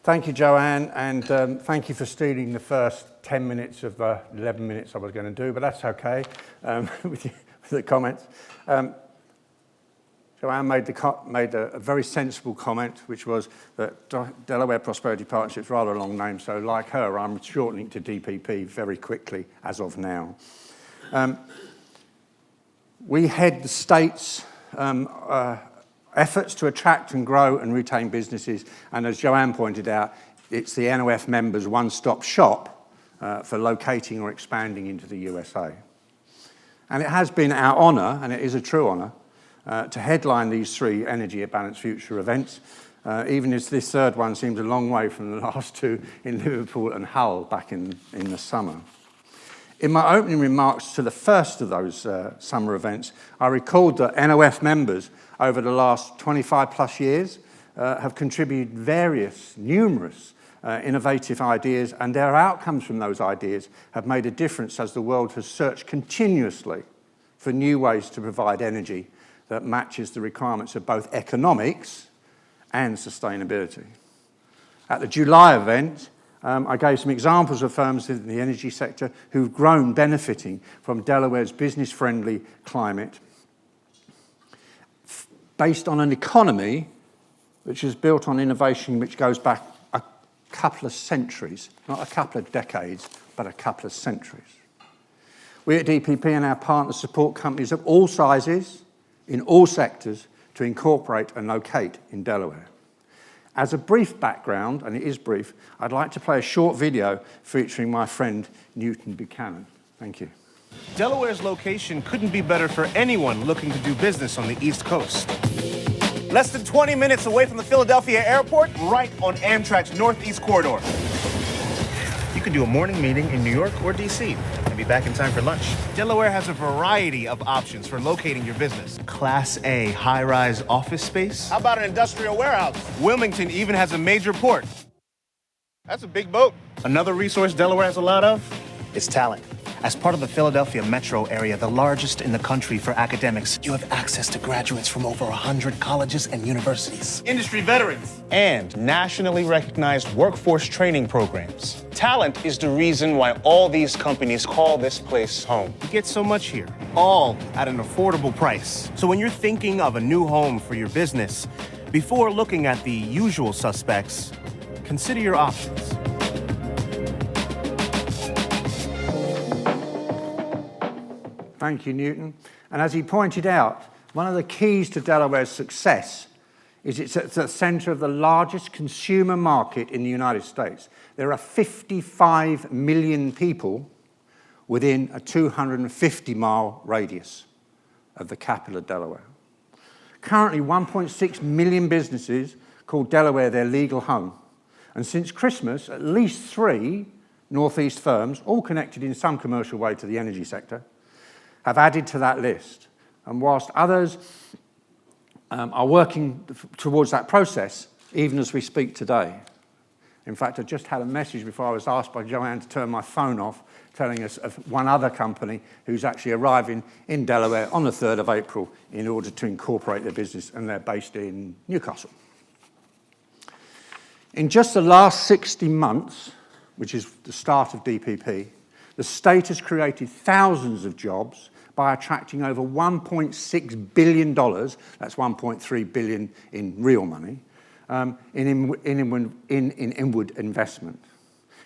Thank you, Joanne, and thank you for stealing the first 10 minutes of the 11 minutes I was going to do, but that's okay with the comments. Joanne made a very sensible comment, which was that Delaware Prosperity Partnership is rather a long name, so like her, I'm shortening to DPP very quickly as of now. We head the state's efforts to attract and grow and retain businesses, and as Joanne pointed out, it's the NOF members' one-stop shop for locating or expanding into the USA. And it has been our honour, and it is a true honour, to headline these three Energy at Balanced Future events, even as this third one seems a long way from the last two in Liverpool and Hull back in the summer. In my opening remarks to the first of those summer events, I recalled that NOF members over the last 25 plus years have contributed numerous innovative ideas, and their outcomes from those ideas have made a difference as the world has searched continuously for new ways to provide energy that matches the requirements of both economics and sustainability. At the July event, I gave some examples of firms in the energy sector who've grown benefiting from Delaware's business-friendly climate based on an economy which is built on innovation which goes back a couple of centuries, not a couple of decades, but a couple of centuries. We at DPP and our partners support companies of all sizes, in all sectors, to incorporate and locate in Delaware. As a brief background, and it is brief, I'd like to play a short video featuring my friend Newton Buchanan. Thank you. Delaware's location couldn't be better for anyone looking to do business on the East Coast. Less than 20 minutes away from the Philadelphia airport, right on Amtrak's Northeast Corridor. You can do a morning meeting in New York or DC and be back in time for lunch. Delaware has a variety of options for locating your business. Class A high-rise office space. How about an industrial warehouse? Wilmington even has a major port. That's a big boat. Another resource Delaware has a lot of is talent. As part of the Philadelphia metro area, the largest in the country for academics, you have access to graduates from over 100 colleges and universities. Industry veterans. And nationally recognized workforce training programs. Talent is the reason why all these companies call this place home. You get so much here, all at an affordable price. So when you're thinking of a new home for your business, before looking at the usual suspects, consider your options. Thank you, Newton. And as he pointed out, one of the keys to Delaware's success is it's at the center of the largest consumer market in the United States. There are 55 million people within a 250-mile radius of the capital of Delaware. Currently, 1.6 million businesses call Delaware their legal home. And since Christmas, at least 3 Northeast firms, all connected in some commercial way to the energy sector, have added to that list. And whilst others are working towards that process, even as we speak today. In fact, I just had a message before I was asked by Joanne to turn my phone off, telling us of one other company who's actually arriving in Delaware on the 3rd of April in order to incorporate their business, and they're based in Newcastle. In just the last 60 months, which is the start of DPP, the state has created thousands of jobs by attracting over $1.6 billion, that's $1.3 billion in real money, in inward investment.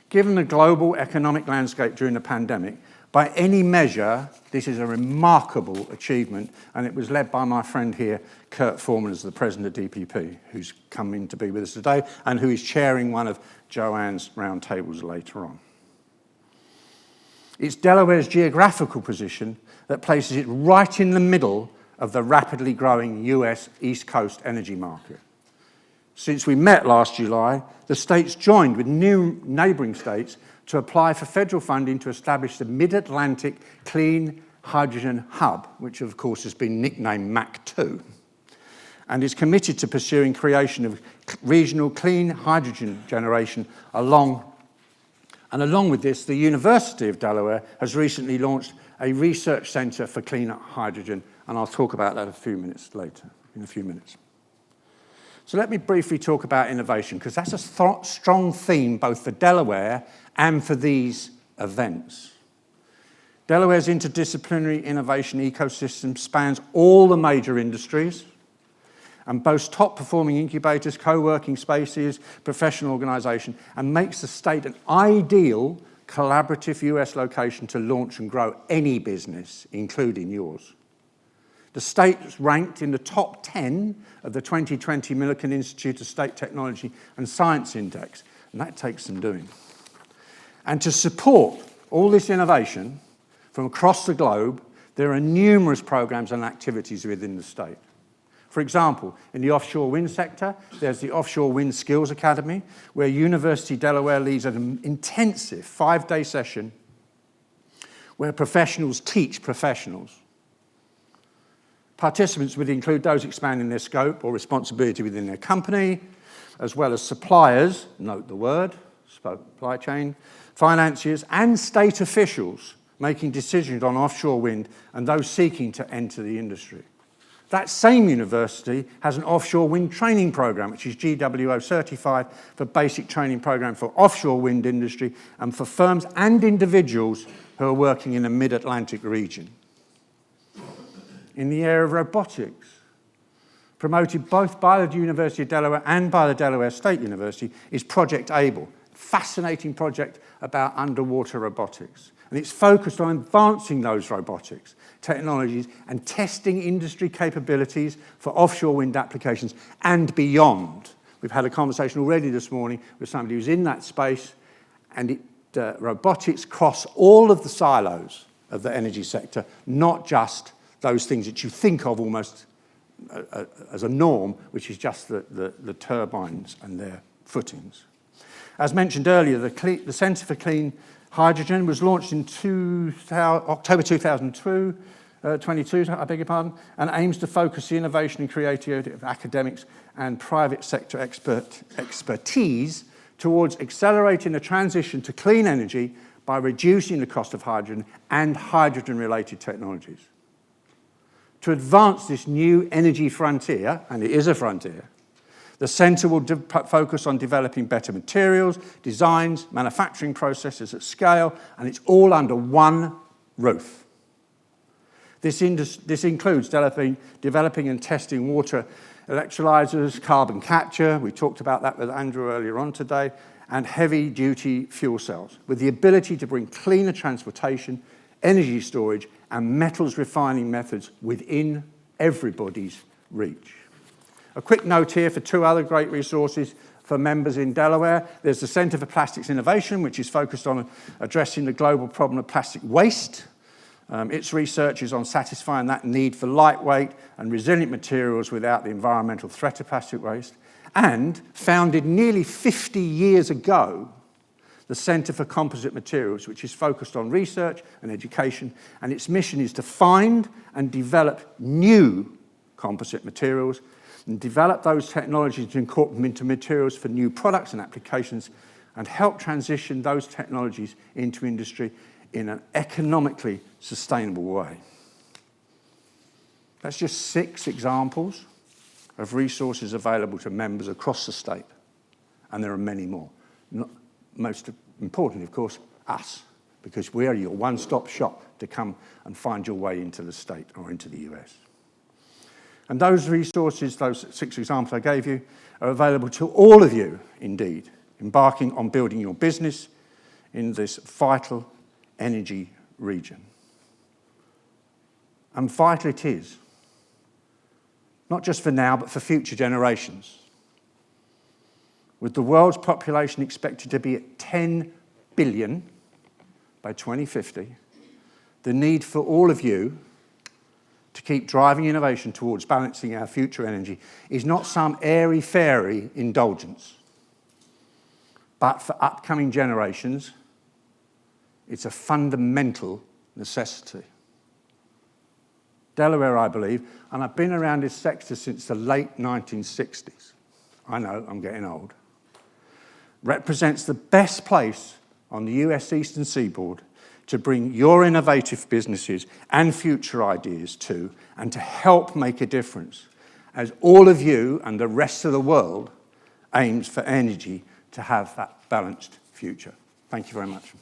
Given the global economic landscape during the pandemic, by any measure, this is a remarkable achievement, and it was led by my friend here, Kurt Foreman, as the president of DPP, who's come in to be with us today, and who is chairing one of Joanne's roundtables later on. It's Delaware's geographical position that places it right in the middle of the rapidly growing US East Coast energy market. Since we met last July, the state's joined with new neighbouring states to apply for federal funding to establish the Mid-Atlantic Clean Hydrogen Hub, which of course has been nicknamed MAC2, and is committed to pursuing creation of regional clean hydrogen generation along with this, the University of Delaware has recently launched a research centre for clean hydrogen, and I'll talk about that in a few minutes. So let me briefly talk about innovation, because that's a strong theme both for Delaware and for these events. Delaware's interdisciplinary innovation ecosystem spans all the major industries and boasts top-performing incubators, co-working spaces, professional organisation, and makes the state an ideal collaborative US location to launch and grow any business, including yours. The state is ranked in the top 10 of the 2020 Millikan Institute of State Technology and Science Index, and that takes some doing. And to support all this innovation from across the globe, there are numerous programs and activities within the state. For example, in the offshore wind sector, there's the Offshore Wind Skills Academy, where University of Delaware leads an intensive 5-day session where professionals teach professionals. Participants would include those expanding their scope or responsibility within their company, as well as suppliers, note the word, supply chain, financiers, and state officials making decisions on offshore wind and those seeking to enter the industry. That same university has an offshore wind training program, which is GWO certified for basic training program for offshore wind industry and for firms and individuals who are working in the mid-Atlantic region. In the area of robotics, promoted both by the University of Delaware and by the Delaware State University, is Project Able, a fascinating project about underwater robotics. And it's focused on advancing those robotics technologies and testing industry capabilities for offshore wind applications and beyond. We've had a conversation already this morning with somebody who's in that space, and robotics cross all of the silos of the energy sector, not just those things that you think of almost as a norm, which is just the turbines and their footings. As mentioned earlier, the Centre for Clean Hydrogen was launched in October 2022, I beg your pardon, and aims to focus the innovation and creativity of academics and private sector expertise towards accelerating the transition to clean energy by reducing the cost of hydrogen and hydrogen-related technologies. To advance this new energy frontier, and it is a frontier, the centre will focus on developing better materials, designs, manufacturing processes at scale, and it's all under one roof. This includes developing and testing water electrolyzers, carbon capture, we talked about that with Andrew earlier on today, and heavy-duty fuel cells, with the ability to bring cleaner transportation, energy storage, and metals refining methods within everybody's reach. A quick note here for 2 other great resources for members in Delaware. There's the Centre for Plastics Innovation, which is focused on addressing the global problem of plastic waste. Its research is on satisfying that need for lightweight and resilient materials without the environmental threat of plastic waste. And founded nearly 50 years ago, the Centre for Composite Materials, which is focused on research and education, and its mission is to find and develop new composite materials and develop those technologies to incorporate them into materials for new products and applications and help transition those technologies into industry in an economically sustainable way. That's just 6 examples of resources available to members across the state, and there are many more. Most importantly, of course, us, because we are your one-stop shop to come and find your way into the state or into the US. And those resources, those 6 examples I gave you, are available to all of you, indeed, embarking on building your business in this vital energy region. And vital it is, not just for now, but for future generations. With the world's population expected to be at 10 billion by 2050, the need for all of you to keep driving innovation towards balancing our future energy is not some airy-fairy indulgence, but for upcoming generations, it's a fundamental necessity. Delaware, I believe, and I've been around this sector since the late 1960s, I know, I'm getting old, represents the best place on the US Eastern Seaboard to bring your innovative businesses and future ideas to, and to help make a difference. as all of you and the rest of the world aims for energy to have that balanced future. Thank you very much.